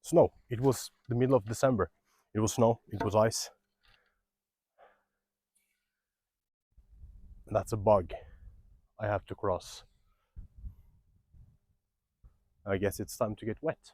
snow. It was the middle of December. It was snow, it was ice. And that's a bog I have to cross. I guess it's time to get wet.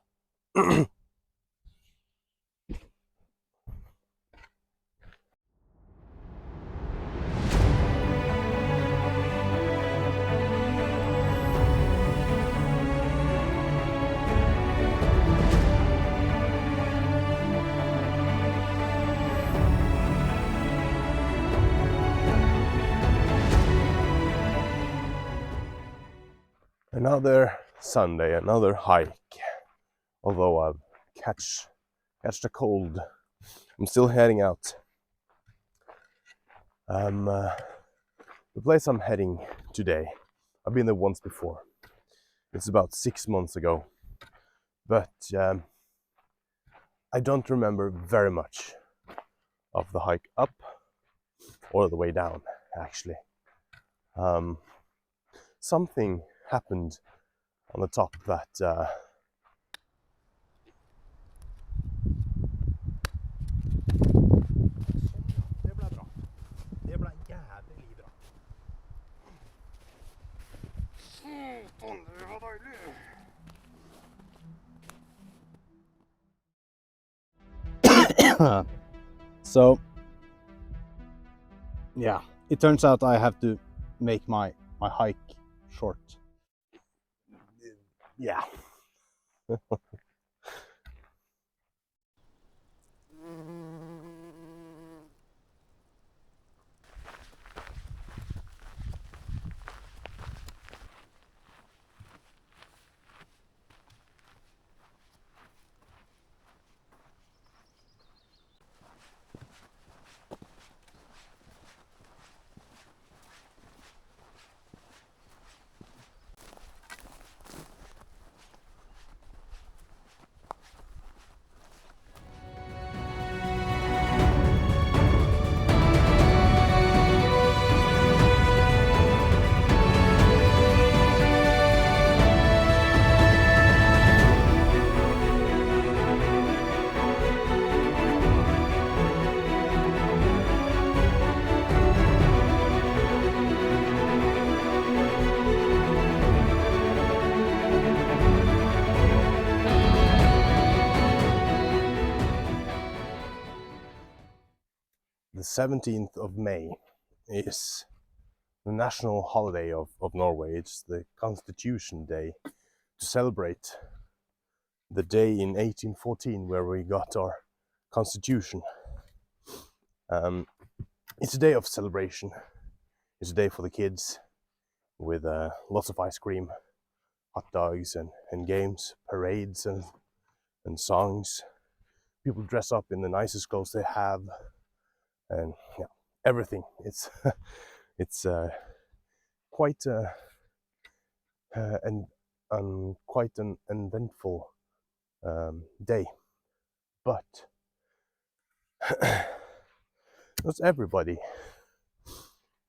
Another Sunday, another hike. Although I've catched a cold, I'm still heading out. The place I'm heading today, I've been there once before. It's about 6 months ago, but I don't remember very much of the hike up or the way down, actually. Something happened on the top that Det ble bra. Det ble jævlig bra. Det var deilig. So, yeah, it turns out I have to make my hike short. yeah. The 17th of May is the national holiday of Norway. It's the Constitution Day, to celebrate the day in 1814 where we got our constitution. It's a day of celebration. It's a day for the kids with lots of ice cream, hot dogs and games, parades and songs. People dress up in the nicest clothes they have, and yeah, everything. It's it's quite quite an eventful day, but not everybody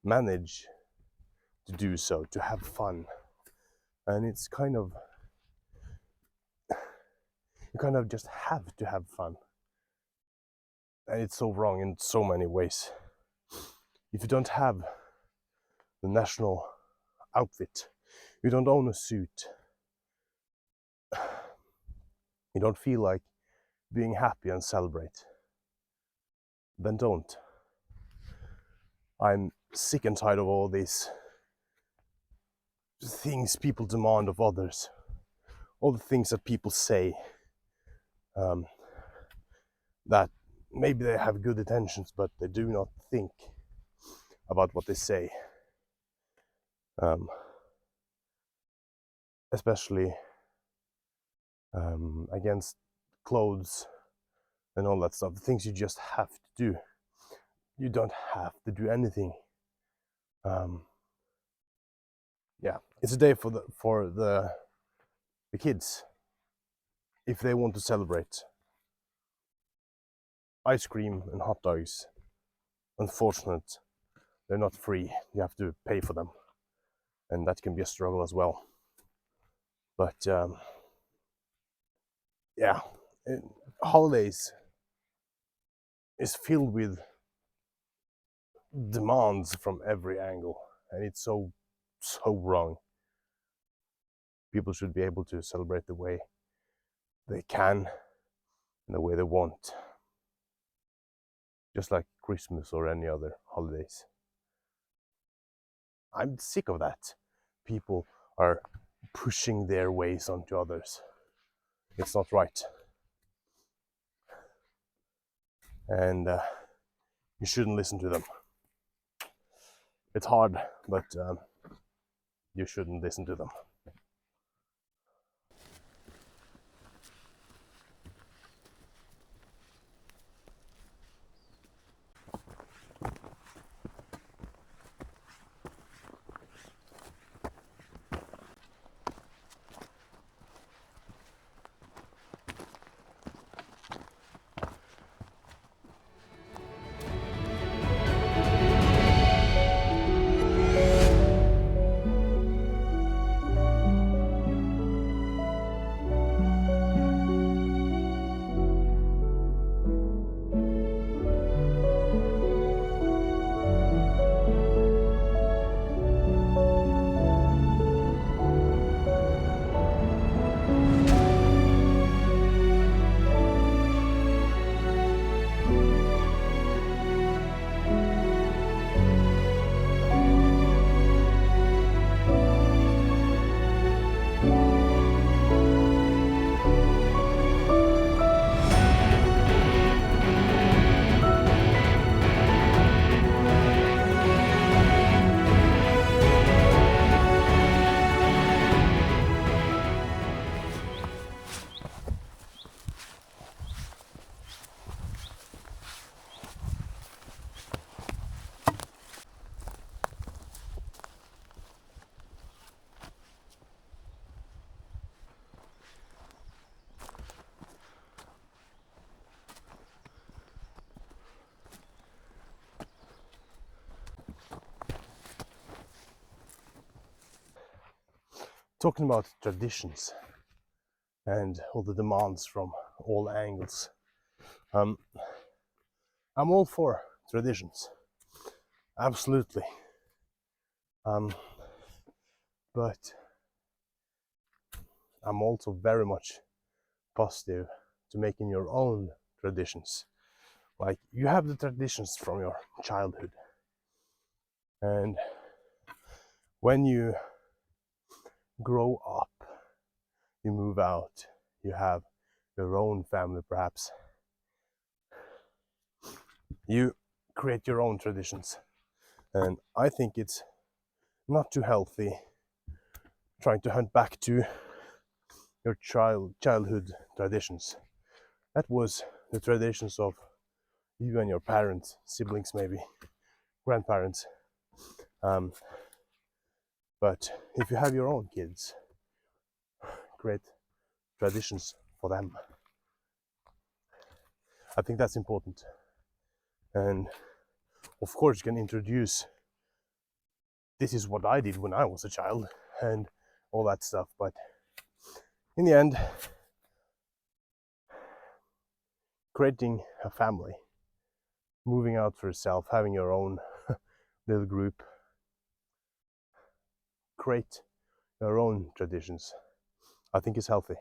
manage to do so, to have fun, and it's kind of, you kind of just have to have fun, and it's so wrong in so many ways. If you don't have the national outfit, you don't own a suit, you don't feel like being happy and celebrate, then don't. I'm sick and tired of all these things people demand of others, all the things that people say, that maybe they have good intentions, but they do not think about what they say. Especially against clothes and all that stuff, things you just have to do. You don't have to do anything. Yeah, it's a day for the kids, if they want to celebrate. Ice cream and hot dogs, unfortunate, they're not free. You have to pay for them, and that can be a struggle as well. But yeah, holidays is filled with demands from every angle, and it's so wrong. People should be able to celebrate the way they can and the way they want, just like Christmas or any other holidays. I'm sick of that. People are pushing their ways onto others. It's not right. And you shouldn't listen to them. It's hard, but you shouldn't listen to them. Talking about traditions and all the demands from all angles. I'm all for traditions, absolutely. But I'm also very much positive to making your own traditions. Like, you have the traditions from your childhood, and when you grow up, you move out, you have your own family perhaps, you create your own traditions. And I think it's not too healthy trying to hunt back to your childhood traditions. That was the traditions of you and your parents, siblings maybe, grandparents. But if you have your own kids, create traditions for them. I think that's important. And of course you can introduce, this is what I did when I was a child and all that stuff, but in the end, creating a family, moving out for yourself, having your own little group, create your own traditions, I think is healthy.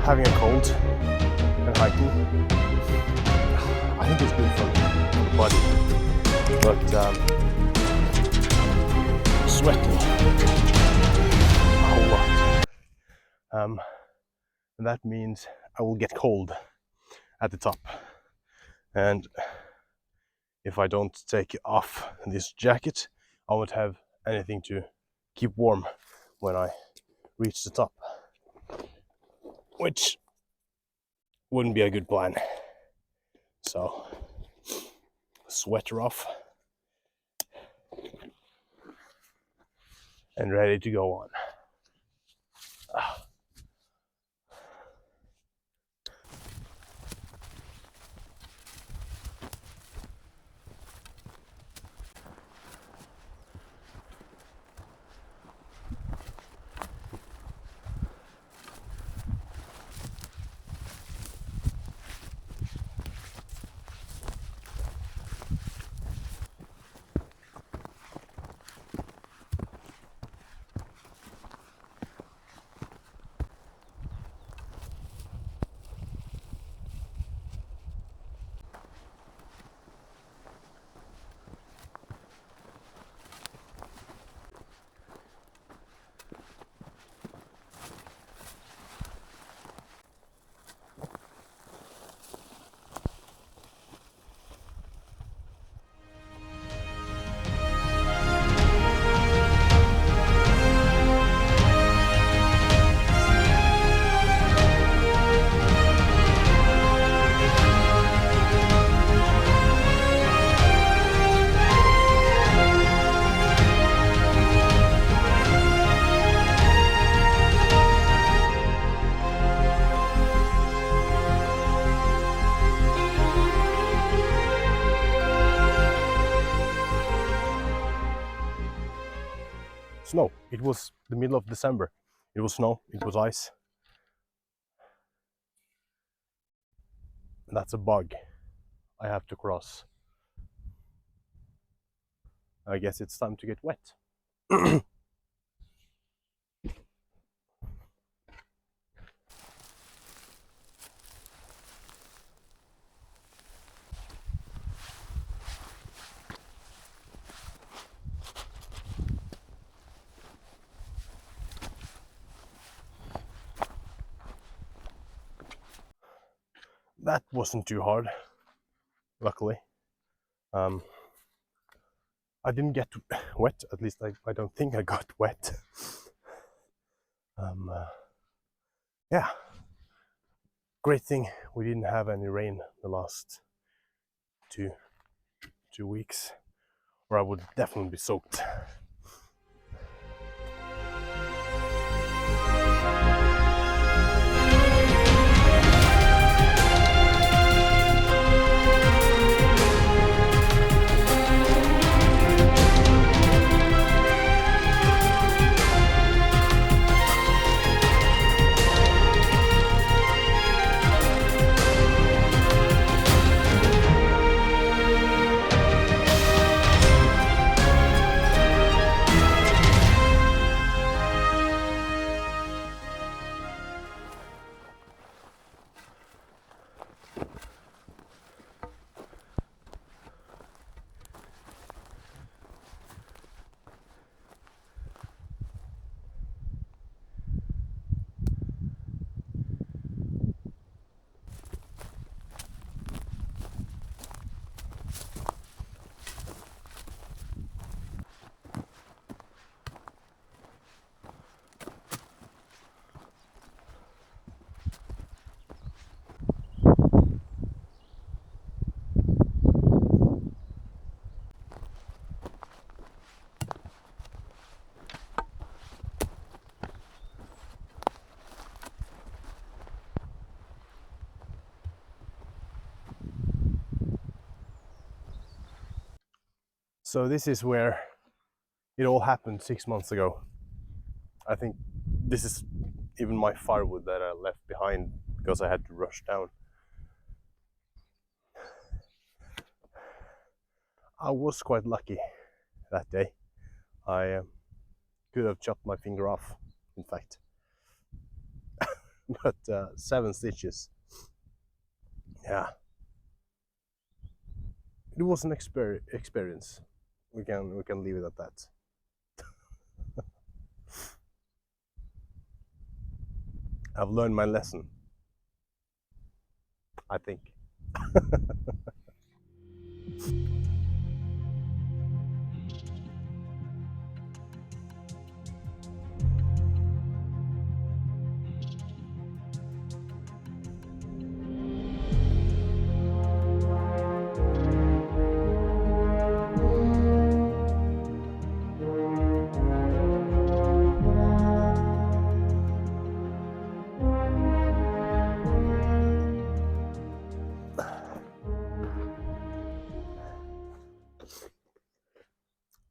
Having a cold and hiking, I think it's good for the body, but sweating, and that means I will get cold at the top. And if I don't take off this jacket, I won't have anything to keep warm when I reach the top, which wouldn't be a good plan. So, sweater off and ready to go on. Snow. It was the middle of December. It was snow, it was ice. That's a bog I have to cross. I guess it's time to get wet. That wasn't too hard, luckily. I didn't get wet, at least I don't think I got wet. Yeah, great thing we didn't have any rain the last two weeks, or I would definitely be soaked. So this is where it all happened 6 months ago. I think this is even my firewood that I left behind because I had to rush down. I was quite lucky that day. I could have chopped my finger off, in fact. But 7 stitches. Yeah. It was an experience. We can leave it at that. I've learned my lesson, I think.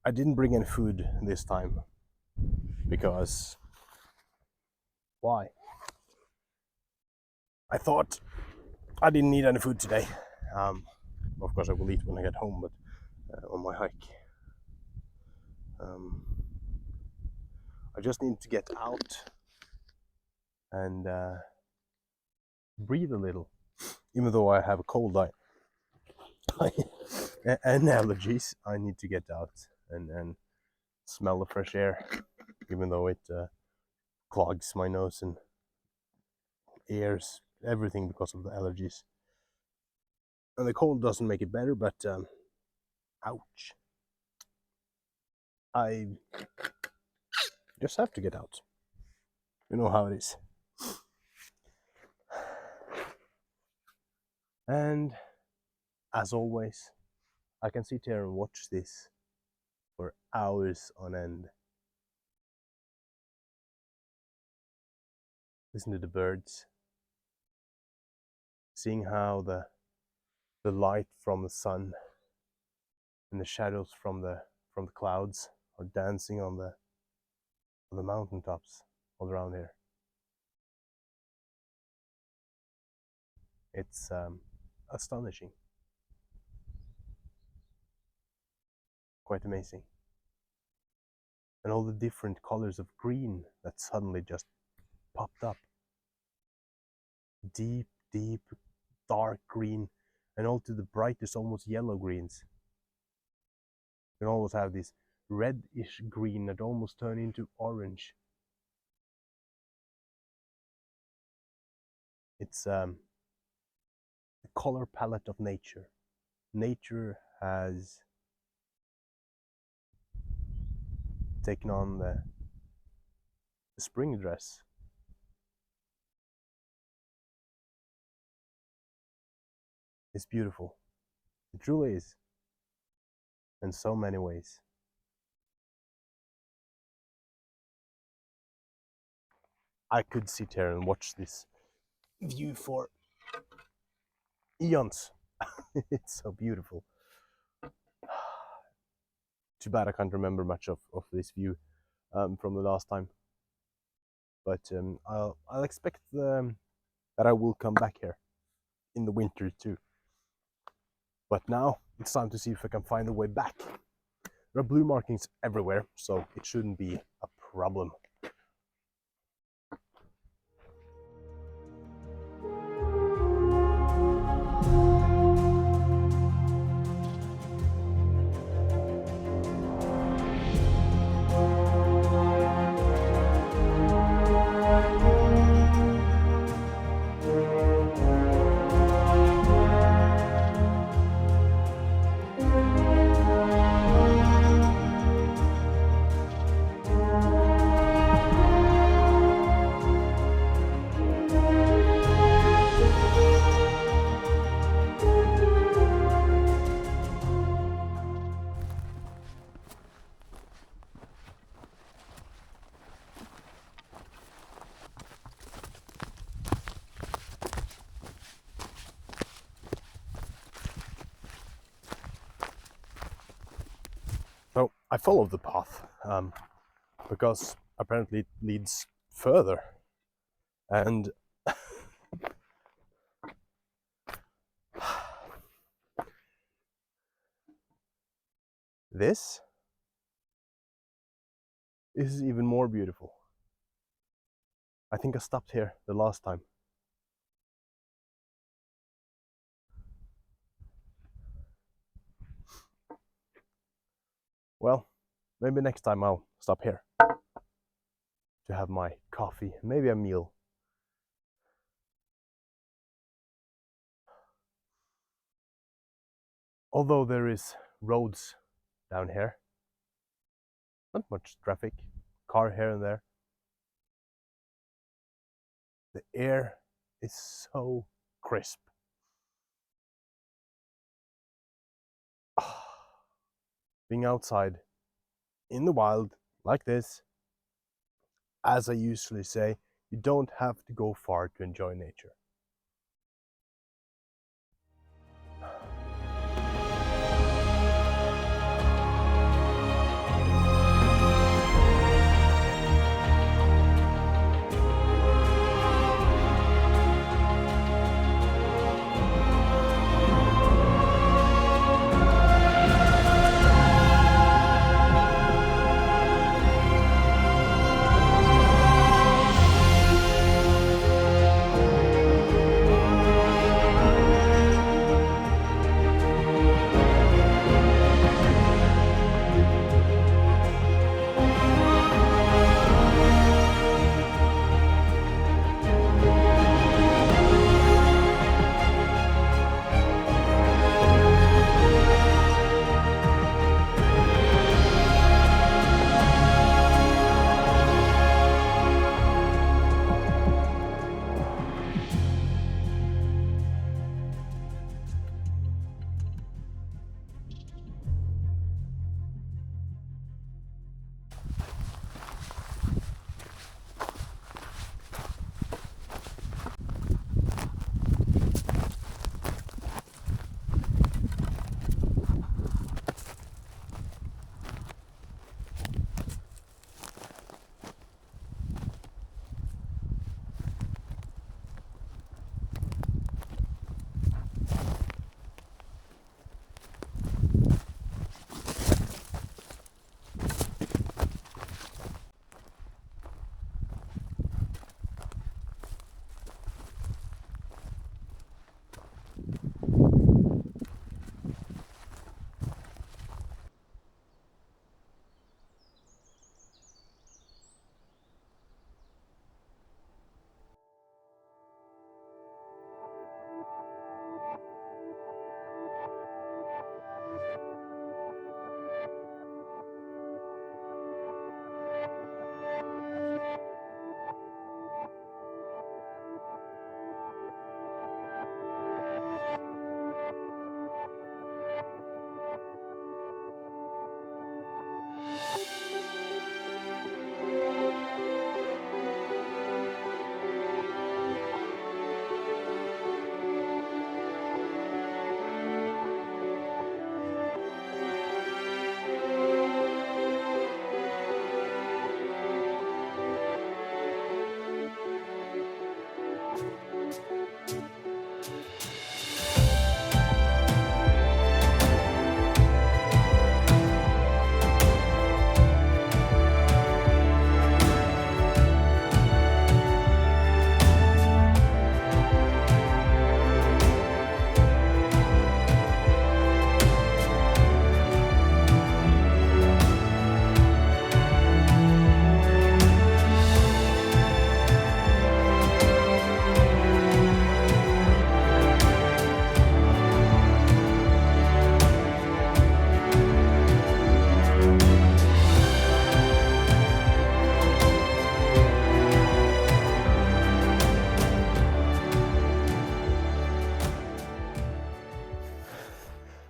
I didn't bring any food this time because why? I thought I didn't need any food today. Of course, I will eat when I get home, but on my hike, I just need to get out and breathe a little. Even though I have a cold, and allergies, I need to get out and smell the fresh air, even though it clogs my nose and ears, everything because of the allergies. And the cold doesn't make it better, but ouch. I just have to get out. You know how it is. And as always, I can sit here and watch this for hours on end. Listen to the birds. Seeing how the light from the sun and the shadows from the clouds are dancing on the mountaintops all around here. It's astonishing. Quite amazing. And all the different colors of green that suddenly just popped up. Deep, deep, dark green, and all to the brightest, almost yellow greens. You can almost have this reddish green that almost turn into orange. It's the color palette of nature. Nature has taken on the spring dress. It's beautiful. It truly is. In so many ways. I could sit here and watch this view for eons. It's so beautiful. Too bad I can't remember much of this view from the last time. But I'll expect that I will come back here in the winter too. But now it's time to see if I can find a way back. There are blue markings everywhere, so it shouldn't be a problem. So I followed the path because apparently it leads further, and this is even more beautiful. I think I stopped here the last time. Well, maybe next time I'll stop here to have my coffee, maybe a meal, although there is roads down here, not much traffic, car here and there, the air is so crisp. Being outside in the wild like this, as I usually say, you don't have to go far to enjoy nature.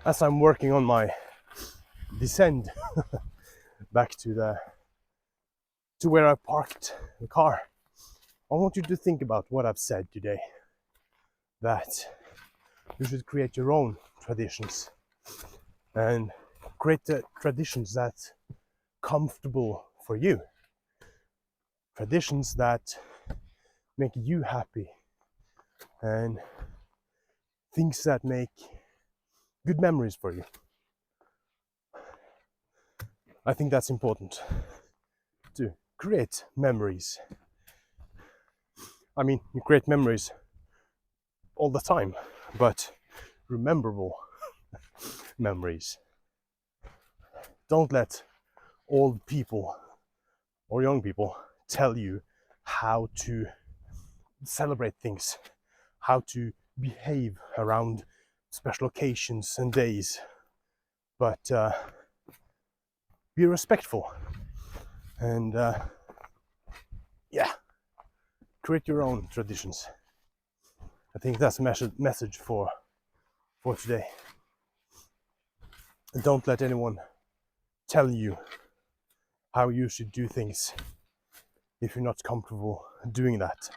As I'm working on my descent back to where I parked the car, I want you to think about what I've said today. That you should create your own traditions and create the traditions that comfortable for you. Traditions that make you happy and things that make good memories for you. I think that's important to create memories. I mean, you create memories all the time, but rememberable memories. Don't let old people or young people tell you how to celebrate things, how to behave around special occasions and days. but be respectful and yeah, create your own traditions. I think that's a message for today. And don't let anyone tell you how you should do things if you're not comfortable doing that.